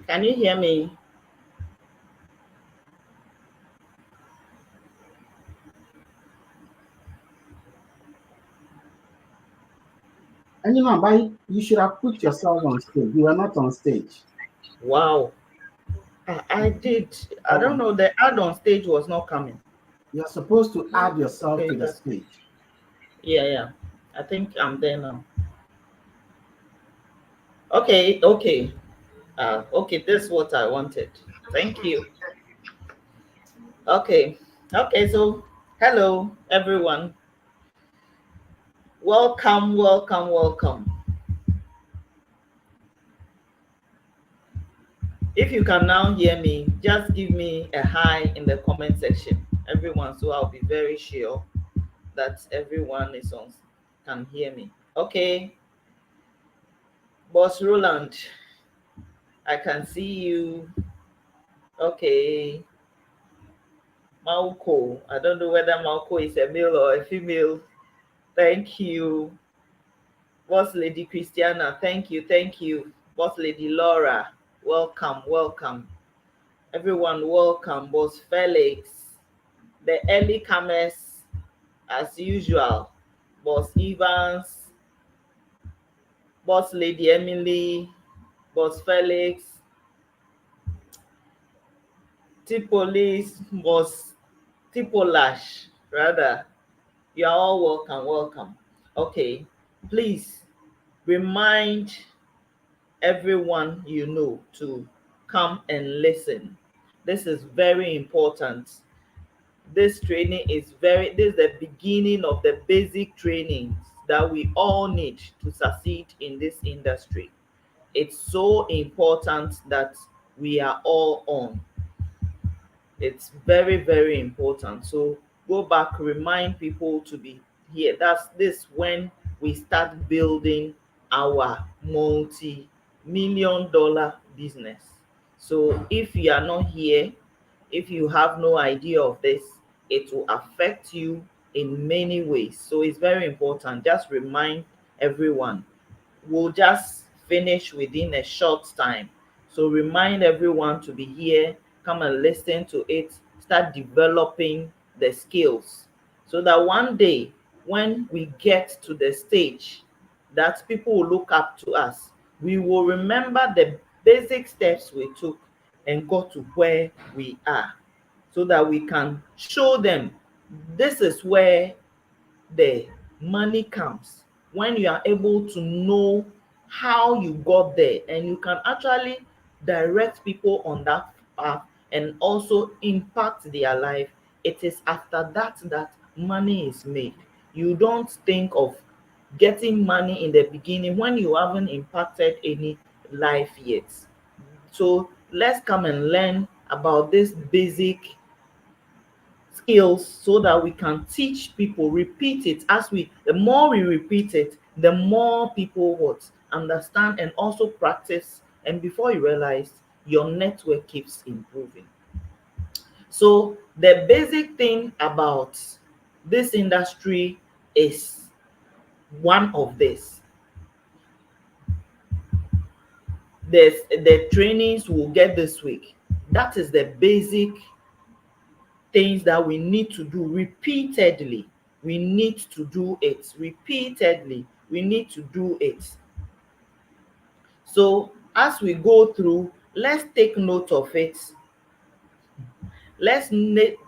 Can you hear me? And but you should have put yourself on stage. You were not on stage. Wow. I did. I don't know. The ad on stage was not coming. You're supposed to add yourself Okay. to the stage. Yeah. I think I'm there now. Okay. Okay, this is what I wanted. Thank you. Okay, so hello everyone. Welcome. If you can now hear me, just give me a hi in the comment section, everyone, so I'll be very sure that everyone is on can hear me. Okay, Boss Roland, I can see you. Okay, Mauko, I don't know whether Mauko is a male or a female. Thank you. Boss Lady Christiana, thank you. Boss Lady Laura, welcome. Everyone, welcome. Boss Felix, the early comers, as usual. Boss Evans, Boss Lady Emily, Boss Felix, Tipolis, Boss Tipolash, rather. You are all welcome. Okay, please remind everyone you know to come and listen. This is very important. This training is this is the beginning of the basic trainings that we all need to succeed in this industry. It's so important that we are all on. It's very important. So go back, remind people to be here. That's this when we start building our multi-million dollar business. So if you are not here, if you have no idea of this, it will affect you in many ways. So it's very important. Just remind everyone. We'll just finish within a short time. So remind everyone to be here, come and listen to it, start developing the skills so that one day when we get to the stage that people will look up to us, we will remember the basic steps we took and got to where we are so that we can show them this is where the money comes, when you are able to know how you got there and you can actually direct people on that path and also impact their life. It is after that that money is made. You don't think of getting money in the beginning when you haven't impacted any life yet. So let's come and learn about this basic skills so that we can teach people, repeat it. The more we repeat it, the more people would understand and also practice, and before you realize, your network keeps improving. So the basic thing about this industry is one of this. There's the trainings we'll get this week. That is the basic things that we need to do repeatedly. We need to do it repeatedly. We need to do it. So as we go through, let's take note of it. Let's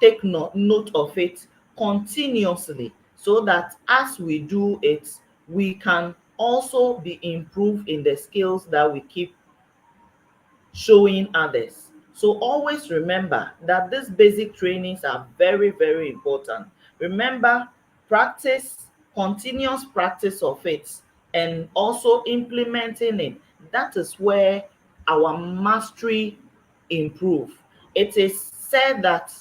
take note of it continuously so that as we do it, we can also be improved in the skills that we keep showing others. So always remember that these basic trainings are very important. Remember, practice, continuous practice of it, and also implementing it. That is where our mastery improve. It is said that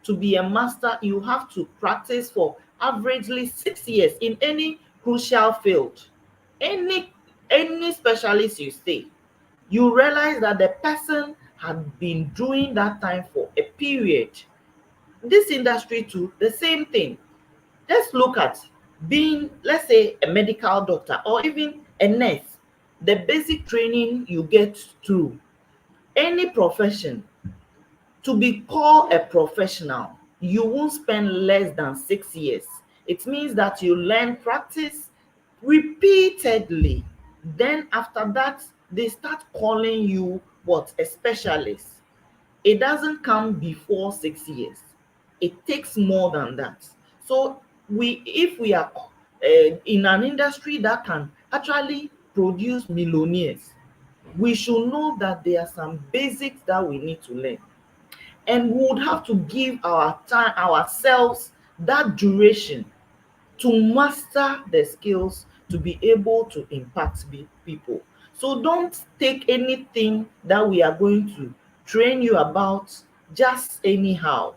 to be a master, you have to practice for averagely 6 years in any crucial field. Any any specialist you stay, you realize that the person had been doing that time for a period. This industry too, the same thing. Let's look at being, let's say, a medical doctor or even a nurse. The basic training you get through any profession, to be called a professional, you won't spend less than 6 years. It means that you learn, practice repeatedly. Then after that, they start calling you what? A specialist. It doesn't come before 6 years. It takes more than that. So if we are in an industry that can actually produce millionaires, we should know that there are some basics that we need to learn, and we would have to give our time, ourselves, that duration to master the skills to be able to impact people. So don't take anything that we are going to train you about just anyhow.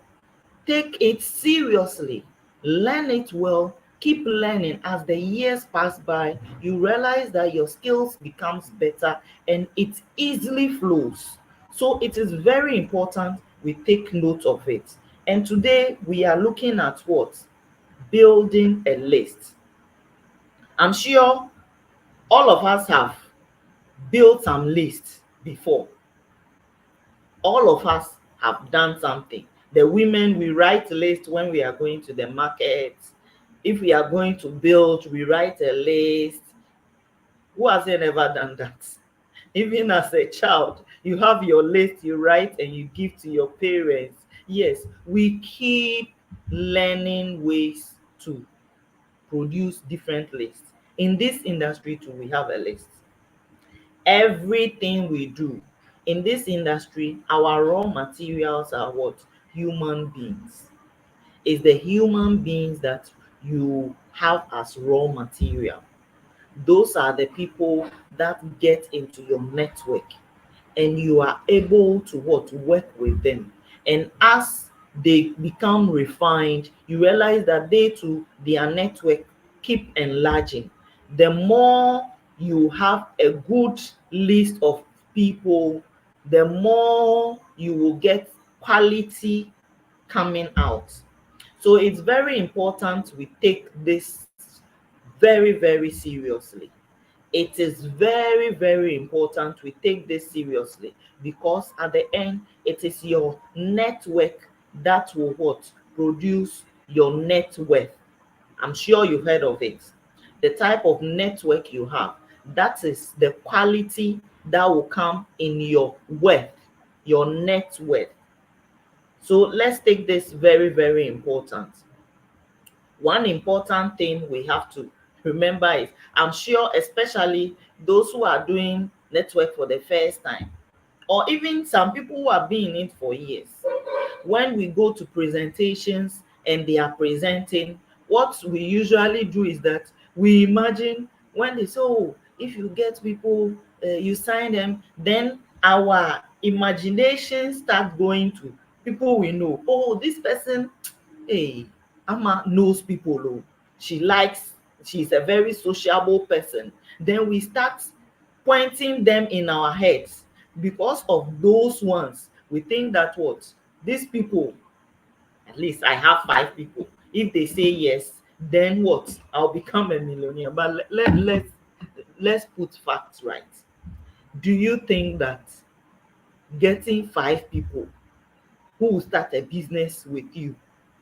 Take it seriously, learn it well, keep learning. As the years pass by, you realize that your skills becomes better and it easily flows. So it is very important we take note of it. And today we are looking at what? Building a list. I'm sure all of us have built some lists before. All of us have done something. The women, we write a list when we are going to the market. If we are going to build, we write a list. Who hasn't ever done that? Even as a child, you have your list, you write and you give to your parents. Yes, we keep learning ways to produce different lists. In this industry too, we have a list. Everything we do in this industry, our raw materials are what? Human beings. It's the human beings that you have as raw material. Those are the people that get into your network, and you are able to what? Work with them. And as they become refined, you realize that they too, their network keep enlarging. The more you have a good list of people, the more you will get quality coming out. So it's very important we take this very, very seriously. It is very, very important we take this seriously, because at the end, it is your network that will what? Produce your net worth. I'm sure you've heard of it. The type of network you have, that is the quality that will come in your worth, your net worth. So let's take this very, very important. One important thing we have to remember is, I'm sure especially those who are doing network for the first time, or even some people who have been in it for years, when we go to presentations and they are presenting, what we usually do is that we imagine, when they say, oh, if you get people, you sign them, then our imagination start going to people we know. Oh, this person, hey, Ama knows people. Oh, she's a very sociable person. Then we start pointing them in our heads. Because of those ones, we think that what? These people, at least I have 5 people. If they say yes, then what? I'll become a millionaire. But let's put facts right. Do you think that getting 5 people who will start a business with you,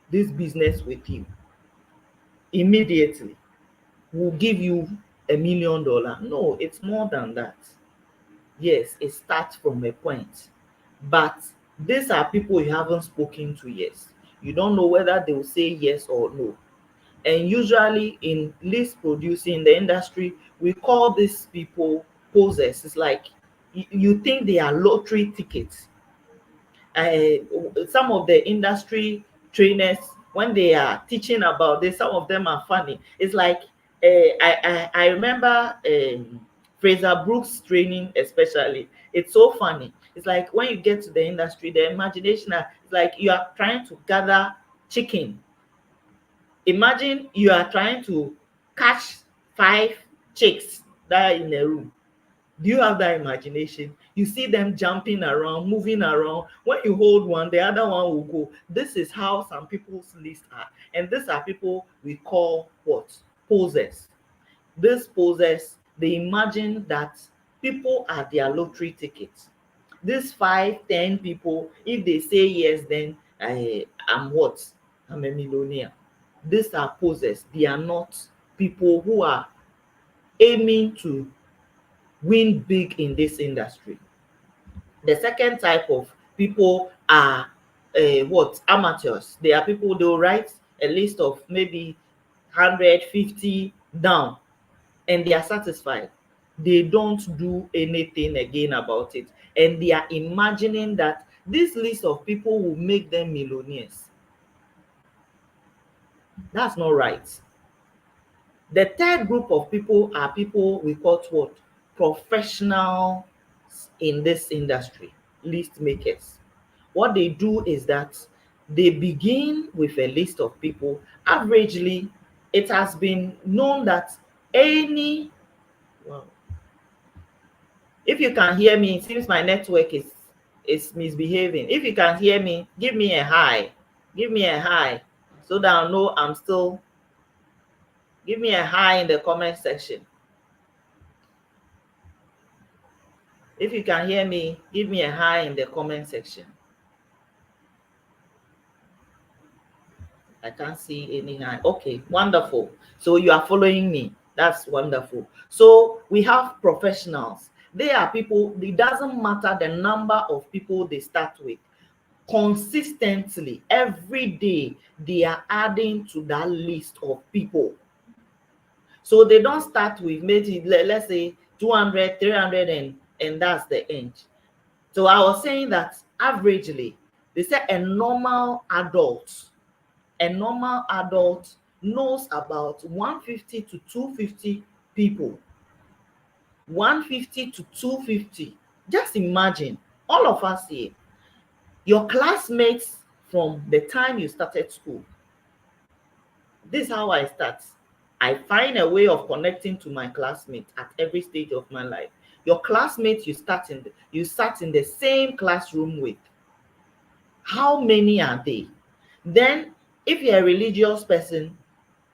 this business with you, immediately will give you $1 million? No, it's more than that. Yes, it starts from a point, but these are people you haven't spoken to yet. You don't know whether they will say yes or no. And usually in list producing in the industry, we call these people posers. It's like you think they are lottery tickets. Some of the industry trainers, when they are teaching about this, some of them are funny. It's like I remember Fraser Brooks training, especially. It's so funny. It's like when you get to the industry, the imagination is like you are trying to gather chicken. Imagine you are trying to catch 5 chicks that are in a room. Do you have that imagination? You see them jumping around, moving around. When you hold one, the other one will go. This is how some people's lists are. And these are people we call what? Posers. These posers, they imagine that people are their lottery tickets. These 5, 10 people, if they say yes, then I'm what? I'm a millionaire. These are posers. They are not people who are aiming to win big in this industry. The second type of people are what? Amateurs. They are people, they will write a list of maybe 150 down and they are satisfied. They don't do anything again about it. And they are imagining that this list of people will make them millionaires. That's not right. The third group of people are people we call what? Professionals in this industry, list makers. What they do is that they begin with a list of people. Averagely, it has been known that any, well, if you can hear me, it seems my network is misbehaving. If you can hear me, give me a high. Give me a high so that I'll know I'm still. Give me a high in the comment section. If you can hear me, give me a high in the comment section. I can't see any high. Okay, wonderful. So you are following me. That's wonderful. So we have professionals. They are people, it doesn't matter the number of people they start with. Consistently, every day, they are adding to that list of people. So they don't start with maybe, let's say, 200, 300, and that's the end. So I was saying that averagely, they say a normal adult knows about 150 to 250 people. 150 to 250. Just imagine, all of us here, your classmates from the time you started school. This is how I start. I find a way of connecting to my classmates at every stage of my life. Your classmates you sat in the same classroom with. How many are they? Then, if you're a religious person,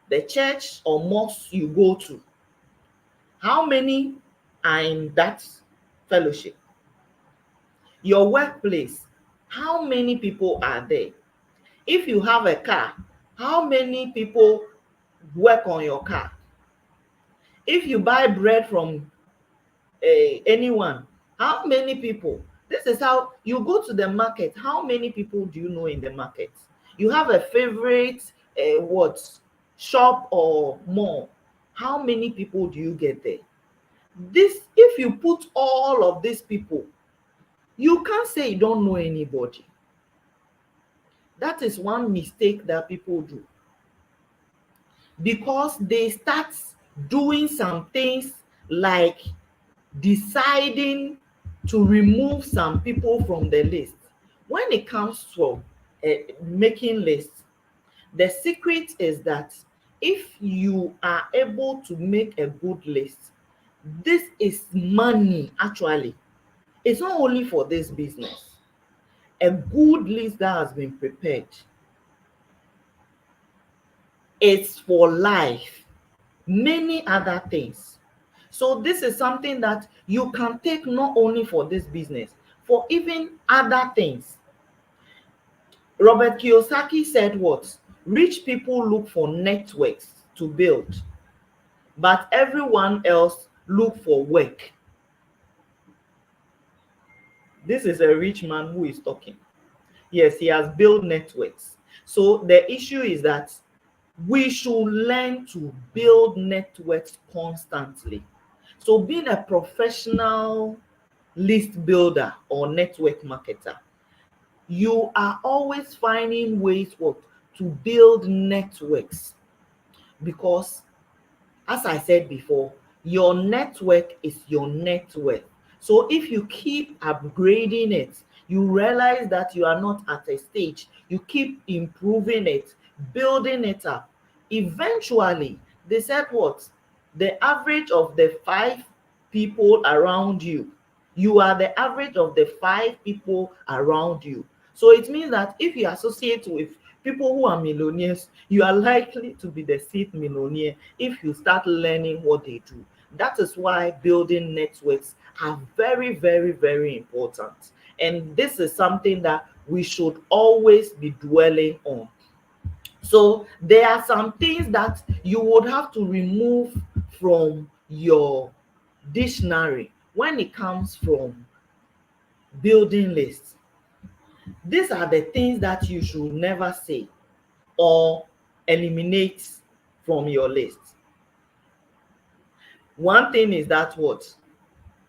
the church or mosque you go to, how many are in that fellowship? Your workplace, how many people are there? If you have a car, how many people work on your car? If you buy bread from anyone, how many people? This is how you go to the market. How many people do you know in the market? You have a favorite what shop or mall? How many people do you get there? This, if you put all of these people, you can't say you don't know anybody. That is one mistake that people do, because they start doing some things like deciding to remove some people from the list. When it comes to making lists, the secret is that if you are able to make a good list, this is money actually. It's not only for this business. A good list that has been prepared, it's for life, many other things. So this is something that you can take not only for this business, for even other things. Robert Kiyosaki said what? Rich people look for networks to build, but everyone else look for work. This is a rich man who is talking. Yes, he has built networks. So the issue is that we should learn to build networks constantly. So being a professional list builder or network marketer, you are always finding ways to build networks, because as I said before, your network is your net worth. So if you keep upgrading it, you realize that you are not at a stage, you keep improving it, building it up. Eventually, they said what? The average of the 5 people around you, you are the average of the 5 people around you. So it means that if you associate with people who are millionaires, you are likely to be the 6th millionaire if you start learning what they do. That is why building networks are very, very, very important. And this is something that we should always be dwelling on. So there are some things that you would have to remove from your dictionary when it comes from building lists. These are the things that you should never say or eliminate from your list. One thing is that what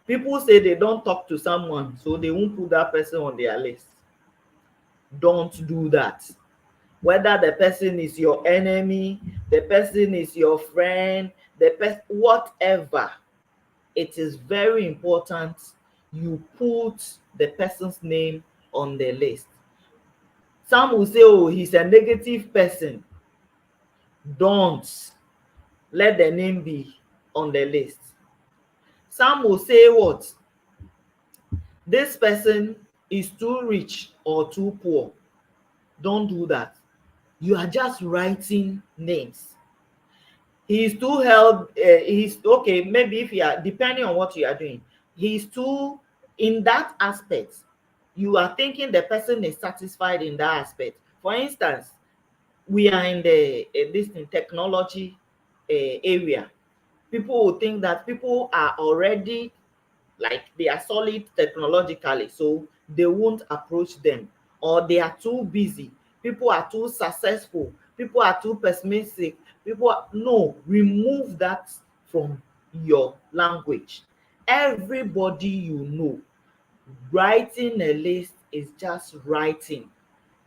people say, they don't talk to someone, so they won't put that person on their list. Don't do that. Whether the person is your enemy, the person is your friend, the person, whatever, it is very important you put the person's name on the list. Some will say, oh, he's a negative person. Don't let the name be on the list. Some will say what? This person is too rich or too poor. Don't do that. You are just writing names. He's too held, he's okay, maybe if you are, depending on what you are doing, he's too, in that aspect, you are thinking the person is satisfied in that aspect. For instance, we are in the this in technology area. People will think that people are already, like, they are solid technologically, so they won't approach them, or they are too busy, people are too successful, people are too pessimistic, no, remove that from your language. Everybody you know, writing a list is just writing.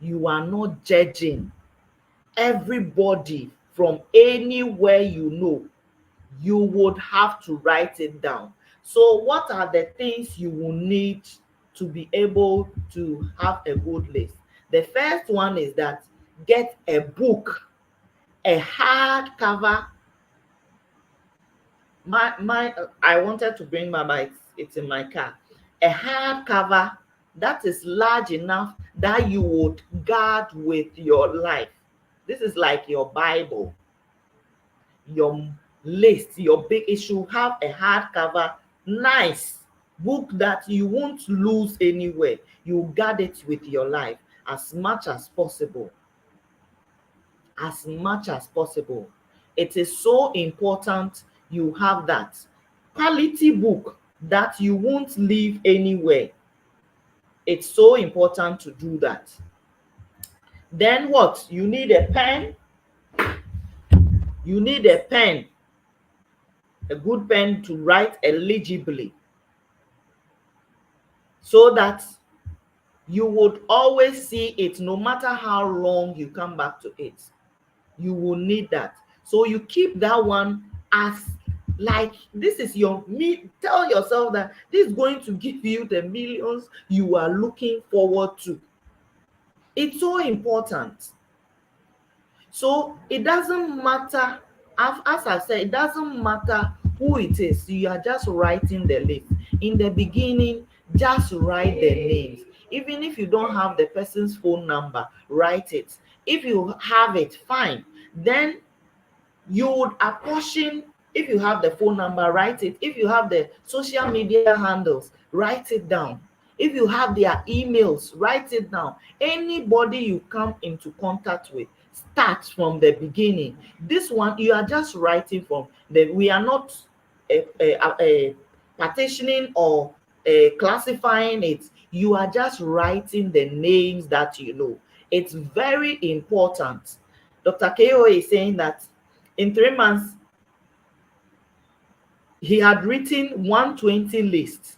You are not judging. Everybody from anywhere you know, you would have to write it down. So what are the things you will need to be able to have a good list? The first one is that get a book, a hardcover. I wanted to bring my bike, it's in my car. A hardcover that is large enough that you would guard with your life. This is like your Bible, your list, your big issue. Have a hardcover, nice book that you won't lose anywhere. You guard it with your life as much as possible. As much as possible. It is so important you have that quality book that you won't leave anywhere. It's so important to do that. Then what? You need a pen. You need a pen, a good pen to write legibly, so that you would always see it no matter how long you come back to it. You will need that. So you keep that one as, like, this is your tell yourself that this is going to give you the millions you are looking forward to. It's so important. So it doesn't matter, as I said, it doesn't matter who it is. You are just writing the list. In the beginning, just write the names. Even if you don't have the person's phone number, write it. If you have it, fine. Then you would apportion. If you have the phone number, write it. If you have the social media handles, write it down. If you have their emails, write it down. Anybody you come into contact with, start from the beginning. This one, you are just writing from we are not partitioning or classifying it. You are just writing the names that you know. It's very important. Dr. Ko is saying that in 3 months, he had written 120 lists.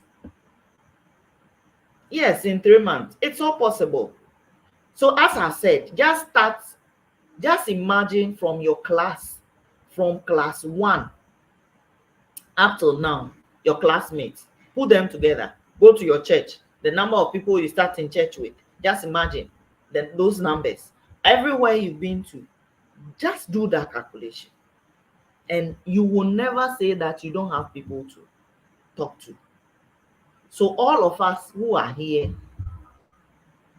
Yes, in 3 months. It's all possible. So as I said, just start, just imagine from your class, from class 1 up till now, your classmates, put them together, go to your church, the number of people you start in church with, just imagine those numbers. Everywhere you've been to, just do that calculation. And you will never say that you don't have people to talk to. So all of us who are here,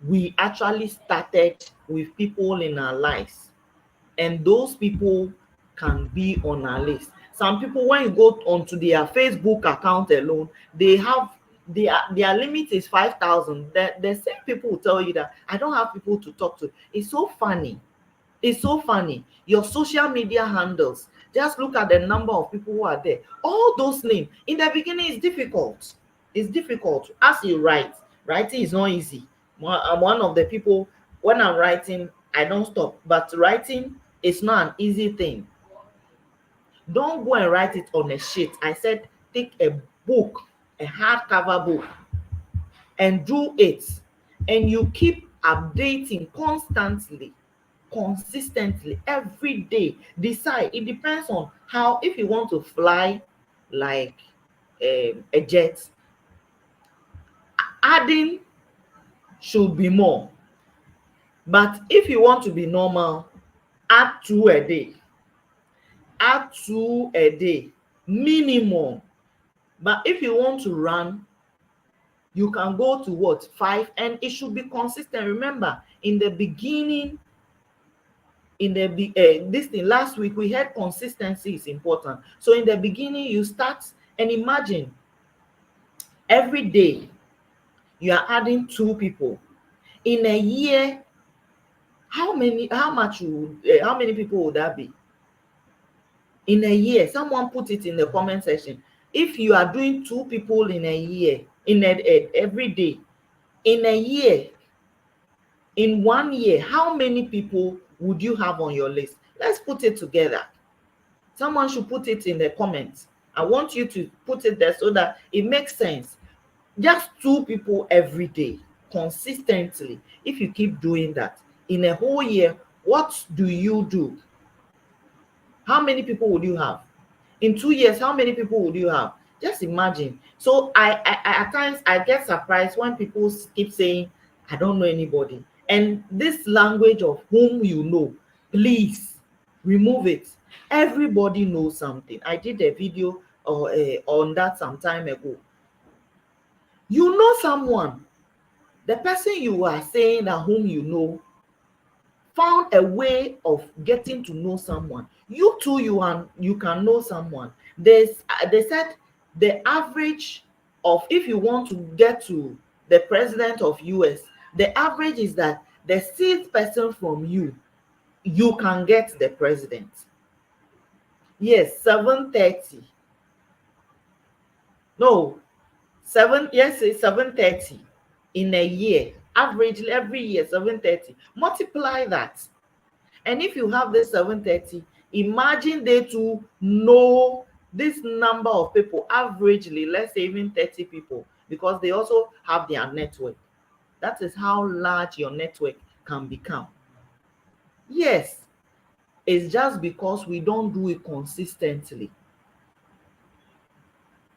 we actually started with people in our lives, and those people can be on our list. Some people, when you go onto their Facebook account alone, they have their limit is 5,000. The same people will tell you that I don't have people to talk to. It's so funny. It's so funny. Your social media handles, just look at the number of people who are there. All those names in the beginning is difficult. It's difficult as you write. Writing is not easy. I'm one of the people, when I'm writing, I don't stop. But writing is not an easy thing. Don't go and write it on a sheet. I said take a book, a hardcover book, and do it. And you keep updating constantly, consistently, every day. Decide. It depends on how, if you want to fly like a jet, adding should be more. But if you want to be normal, add 2 a day. Add 2 a day minimum. But if you want to run, you can go to what, 5, and it should be consistent. Remember, in the beginning, this thing last week we had consistency is important. So in the beginning, you start, and imagine every day you are adding 2 people. In a year, how many people would that be? In a year, someone put it in the comment section. If you are doing 2 people in a year, every day, in a year, in 1 year, how many people would you have on your list? Let's put it together. Someone should put it in the comments. I want you to put it there so that it makes sense. Just 2 people every day, consistently. If you keep doing that in a whole year, what do you do? How many people would you have? In 2 years, how many people would you have? Just imagine. So I at times I get surprised when people keep saying, I don't know anybody. And this language of whom you know, please remove it. Everybody knows something. I did a video on that some time ago. You know someone. The person you are saying that whom you know found a way of getting to know someone. You too, you can know someone. They said the average of, if you want to get to the president of US, the average is that the 6th person from you can get the president. Yes, 730. No, it's 730 in a year. Averagely every year, 730. Multiply that. And if you have this 730, imagine they to know this number of people, averagely, let's say even 30 people, because they also have their network. That is how large your network can become. Yes, it's just because we don't do it consistently.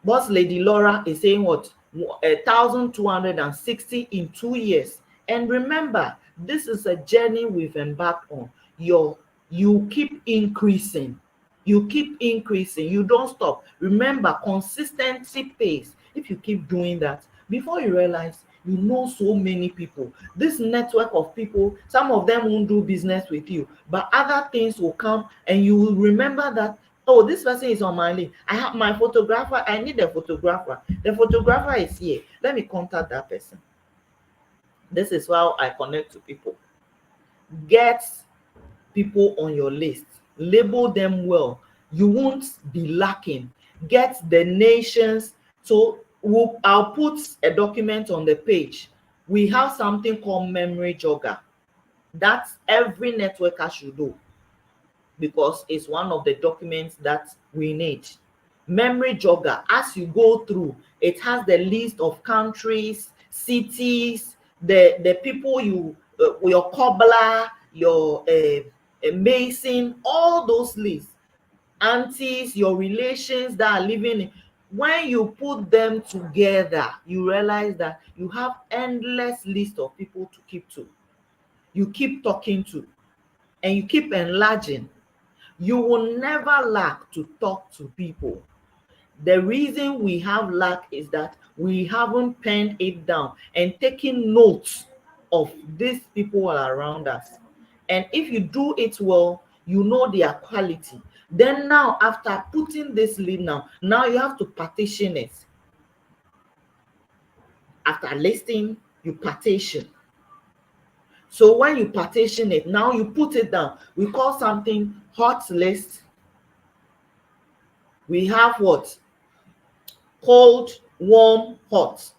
Boss Lady Laura is saying what? 1,260 in 2 years. And remember, this is a journey we've embarked on. You keep increasing. You keep increasing. You don't stop. Remember, consistency pays. If you keep doing that, before you realize, you know so many people. This network of people, some of them won't do business with you, but other things will come, and you will remember that, oh, this person is on my list. I have my photographer. I need a photographer. The photographer is here. Let me contact that person. This is how I connect to people. Get people on your list. Label them well. You won't be lacking. Get the nations. So I'll put a document on the page. We have something called memory jogger. That's every networker should do, because it's one of the documents that we need. Memory jogger, as you go through, it has the list of countries, cities, the people your cobbler, your mason, all those lists, aunties, your relations that are living in. When you put them together, you realize that you have endless list of people to keep to. You keep talking to, and you keep enlarging. You will never lack to talk to people. The reason we have lack is that we haven't penned it down and taken notes of these people around us. And if you do it well, you know their quality. Then now, after putting this list now you have to partition it. After listing, you partition. So when you partition it, now you put it down. We call something hot list. We have what? Cold, warm, hot.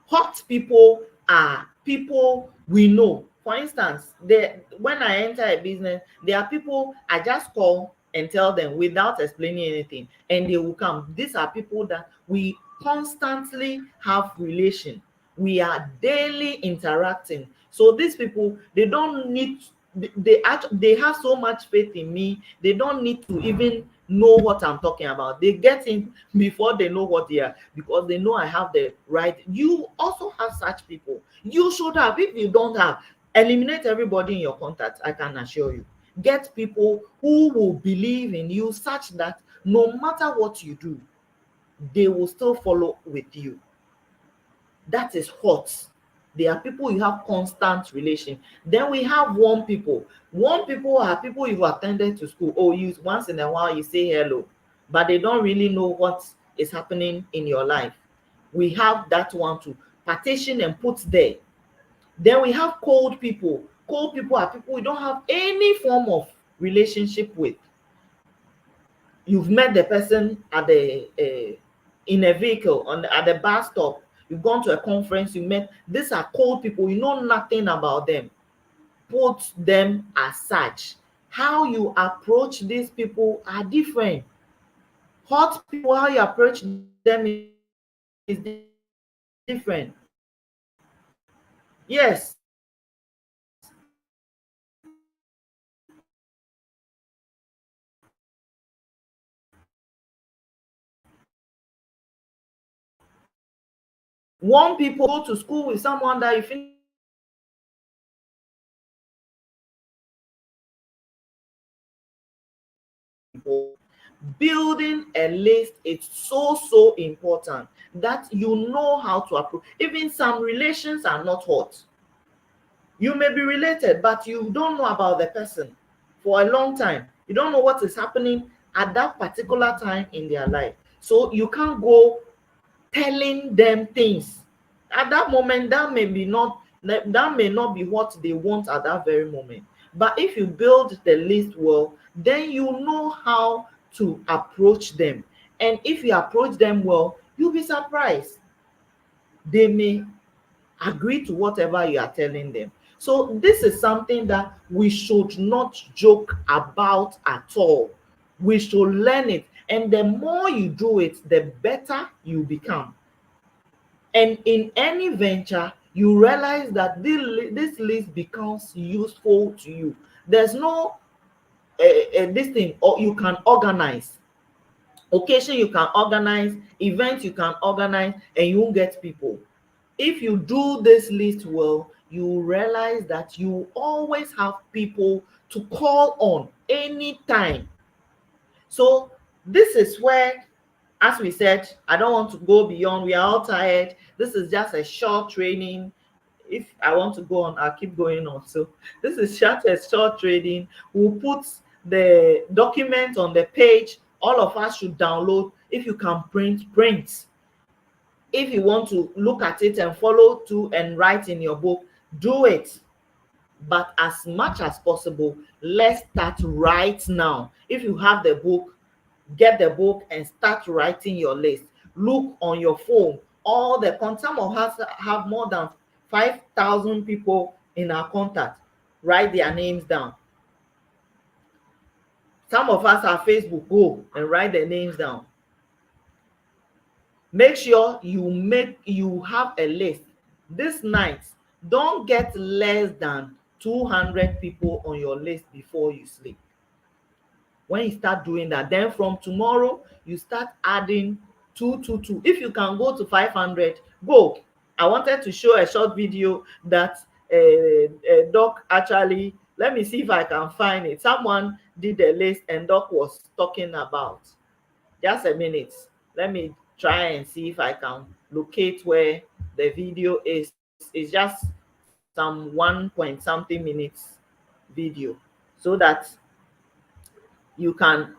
Hot people are people we know. For instance, when I enter a business, there are people I just call and tell them without explaining anything, and they will come. These are people that we constantly have relation. We are daily interacting. So these people, they don't need, they have so much faith in me. They don't need to even know what I'm talking about. They get in before they know what they are, because they know I have the right. You also have such people. You should have. If you don't have, eliminate everybody in your contacts. I can assure you. Get people who will believe in you such that no matter what you do, they will still follow with you. That is hot. They are people you have constant relation. Then we have warm people. Warm people are people you've attended to school. Oh, you once in a while you say hello, but they don't really know what is happening in your life. We have that one to partition and put there. Then we have cold people. Cold people are people we don't have any form of relationship with. You've met the person at the in a vehicle at the bus stop. You've gone to a conference. You met. These are cold people. You know nothing about them. Put them as such. How you approach these people are different. Hot people, how you approach them is different. Yes. One people go to school with someone that you finish. Building a list is so important, that you know how to approach. Even some relations are not hot. You may be related, but you don't know about the person for a long time. You don't know what is happening at that particular time in their life. So you can't go telling them things at that moment. That may not be what they want at that very moment. But if you build the list well, then you know how to approach them. And if you approach them well, you'll be surprised. They may agree to whatever you are telling them. So this is something that we should not joke about at all. We should learn it. And the more you do it, the better you become. And in any venture, you realize that this list becomes useful to you. There's no this thing, or you can organize. Occasion you can organize, events you can organize, and you won't get people. If you do this list well, you realize that you always have people to call on anytime. So this is where, as we said, I don't want to go beyond. We are all tired. This is just a short training. If I want to go on, I'll keep going on. So this is just a short training. We'll put the document on the page. All of us should download. If you can print. If you want to look at it and follow too and write in your book, do it. But as much as possible, let's start right now. If you have the book, get the book and start writing your list. Look on your phone. All the some of us have more than 5,000 people in our contact. Write their names down. Some of us have Facebook. Go and write their names down. Make sure you have a list. This night, don't get less than 200 people on your list before you sleep. When you start doing that, then from tomorrow you start adding 2. If you can go to 500, go. I wanted to show a short video that Doc actually, let me see if I can find it. Someone did a list and Doc was talking about. Just a minute. Let me try and see if I can locate where the video is. It's just some 1 point something minutes video, so that you can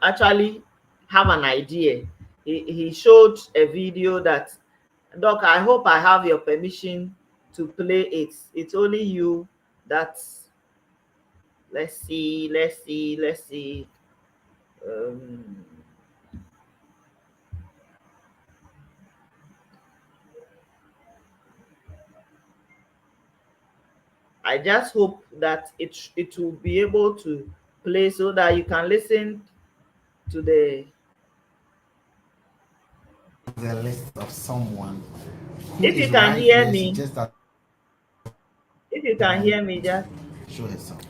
actually have an idea. He showed a video that Doc, I hope I have your permission to play it. It's only you that's, let's see, let's see, let's see. Um, I just hope that it will be able to play so that you can listen to the. The list of someone who If you is can right hear here. She me, just doesn't if you can hear me, just show herself.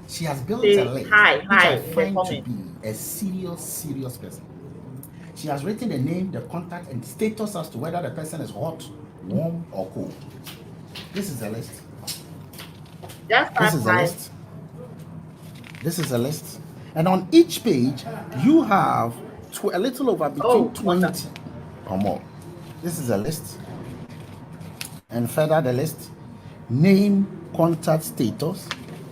She has built a say list, hi, which hi I in the find to comment. be a serious person. She has written the name, the contact, and status as to whether the person is hot, warm, or cold. This is a list. Just This type is a hi. list. This is a list. And on each page, you have a little over between Oh, 20 wonderful. or more. This is a list. And further the list, name, contact status,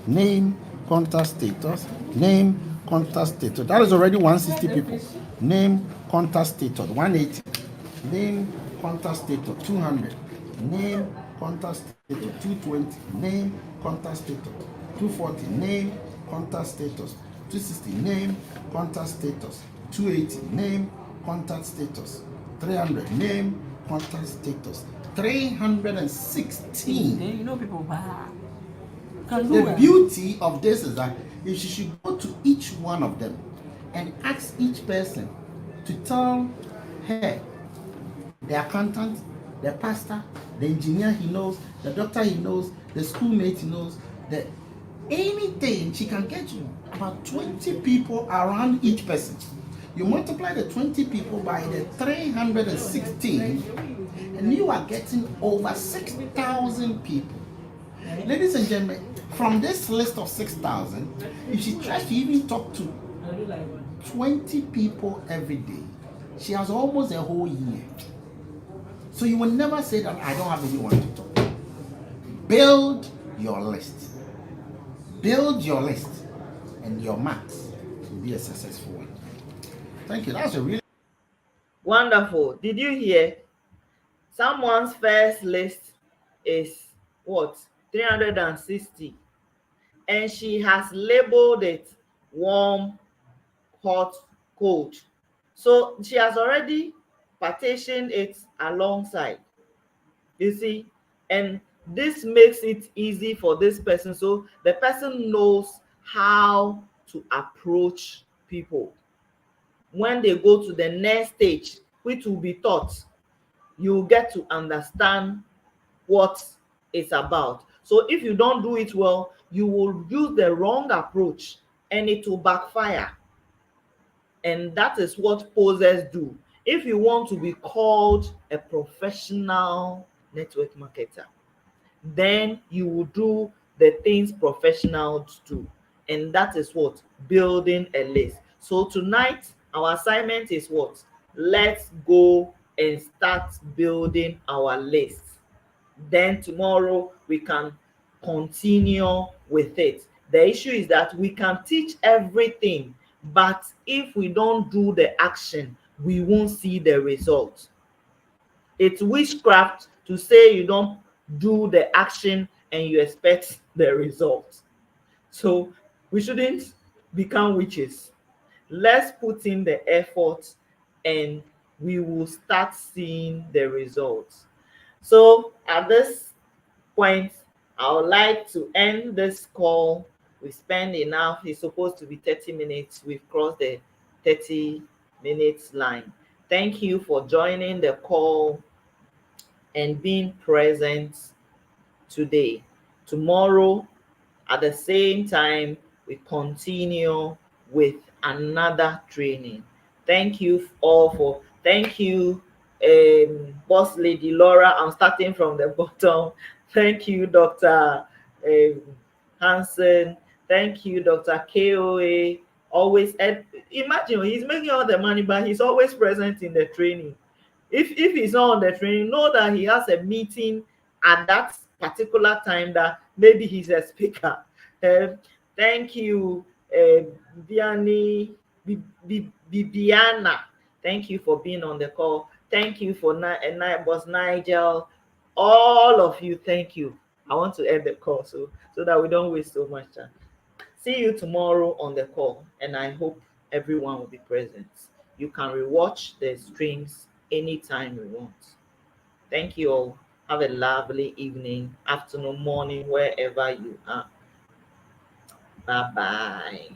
name, contact status, name, contact status. That is already 160 people. Name, contact status, 180. Name, contact status, 200. Name, contact status, 220. Name, contact status, 240. Name, contact status, 260. Name, contact status, 280. Name, contact status, 300. Name, contact status, 316. Then you know people The beauty of this is that if you should go to each one of them and ask each person to tell her the accountant, the pastor, the engineer he knows, the doctor he knows, the schoolmate he knows, the anything, she can get you about 20 people around each person. You multiply the 20 people by the 316 and you are getting over 6,000 people. Ladies and gentlemen, from this list of 6,000, if she tries to even talk to 20 people every day, she has almost a whole year. So you will never say that I don't have anyone to talk to. Build your list. Build your list, and your max will be a successful one. Thank you. That's a really Wonderful. Did you hear? Someone's first list is what? 360. And she has labeled it warm, hot, cold. So she has already partitioned it alongside. You see? And this makes it easy for this person. So the person knows how to approach people. When they go to the next stage, which will be taught, you get to understand what it's about. So if you don't do it well, you will use the wrong approach and it will backfire. And that is what posers do. If you want to be called a professional network marketer, then you will do the things professionals do. And that is what? Building a list. So tonight, our assignment is what? Let's go and start building our list. Then tomorrow we can continue with it. The issue is that we can teach everything, but if we don't do the action, we won't see the result. It's witchcraft to say you don't do the action and you expect the result. So we shouldn't become witches. Let's put in the effort and we will start seeing the results. So at this point, I would like to end this call. We spend enough. It's supposed to be 30 minutes. We've crossed the 30 minutes line. Thank you for joining the call and being present today. Tomorrow, at the same time, we continue with another training. Thank you all for, thank you, Boss Lady Laura. I'm starting from the bottom. Thank you, Dr. Hansen. Thank you, Dr. KOA. Always, imagine he's making all the money, but he's always present in the training. If he's not on the training, know that he has a meeting at that particular time that maybe he's a speaker. Thank you, Bibiana. Thank you for being on the call. Thank you for Boss Nigel. All of you, thank you. I want to end the call so that we don't waste so much time. See you tomorrow on the call, and I hope everyone will be present. You can rewatch the streams anytime you want. Thank you all. Have a lovely evening, afternoon, morning, wherever you are. Bye bye.